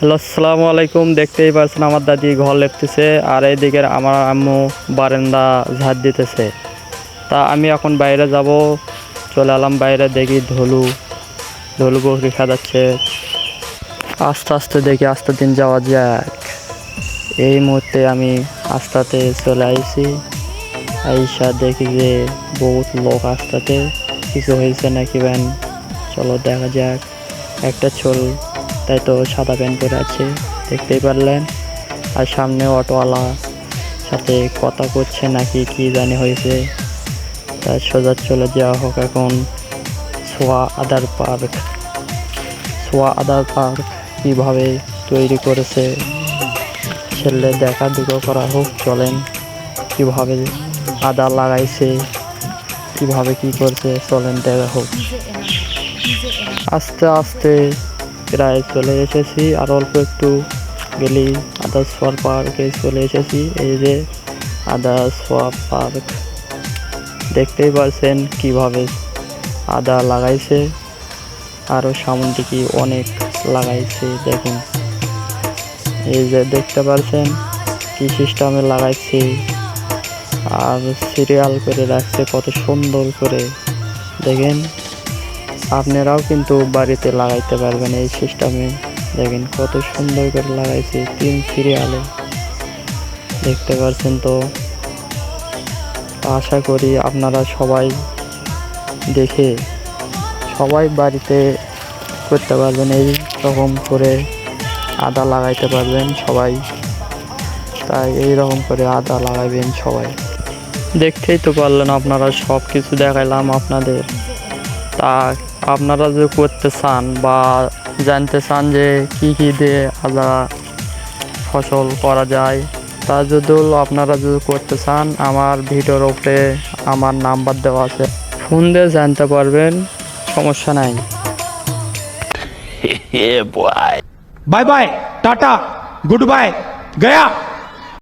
Hello, আসসালামু আলাইকুম। দেখতেই পাচ্ছেন আমার দাদি ঘর লেপতেছে আর এইদিকে আমার আম্মু বারান্দা ঝাড় দিতেছে। তা আমি এখন বাইরে যাব, চলে এলাম বাইরে। দেখি ধুলো ধুলো বকরি খাওয়াচ্ছে। আস্তে আস্তে দেখি আস্তে দিন যাওয়া যাক। এই মুহূর্তে আমি আস্তাতে চলে আইছি। আইসা দেখি যে বহুত লোক আস্তাতে কিছু হয়েছে নাকি ব্যান। চলো দেখা যাক। একটা ছোল তাই তো সাদা প্যান্ট পরে আছে, দেখতেই পারলেন। আর সামনে অটোওয়ালা সাথে কথা করছে নাকি কি জানি হয়েছে। তার সোজা চলে যাওয়া হোক এখন সোয়া আদার পার্ক। সোয়া আদার পার্ক কীভাবে তৈরি করেছে ছেলে দেখা দুটো করা হোক। চলেন কীভাবে আদা লাগাইছে, কীভাবে কি করছে, চলেন দেখা হোক। আস্তে আস্তে প্রায় চলে এসেছি, আর অল্প একটু গেলি আদা সোয়ার পার্কে চলে এসেছি। এই যে আদা সোয়া পার্ক, দেখতেই পারছেন কিভাবে আদা লাগাইছে। আরও সামন দিকে অনেক লাগাইছে, দেখুন। এই যে দেখতে পারছেন কি সিস্টেমে লাগাইছে, আর সিরিয়াল করে রাখছে কত সুন্দর করে। দেখেন আপনারাও কিন্তু বাড়িতে লাগাইতে পারবেন এই সিস্টেমে। দেখেন কত সুন্দর করে লাগাইছে 3 সিরিয়ালে, দেখতে পাচ্ছেন। তো আশা করি আপনারা সবাই দেখে সবাই বাড়িতে করতে পারবেন, এই রকম করে আদা লাগাইতে পারবেন সবাই। তাই এই রকম করে আদা লাগাইবেন সবাই। দেখতেই তো পারলেন আপনারা, সব কিছু দেখাইলাম আপনাদের। তা আপনারা যদি করতে চান বা জানতে চান যে কি কি দিয়ে আদা ফসল করা যায়, তা যদি আপনারা যদি করতে চান, আমার ভিডিওর উপরে আমার নাম্বার দেওয়া আছে, ফোন দিয়ে জানতে পারবেন, সমস্যা নাই। Bye bye tata good bye गया।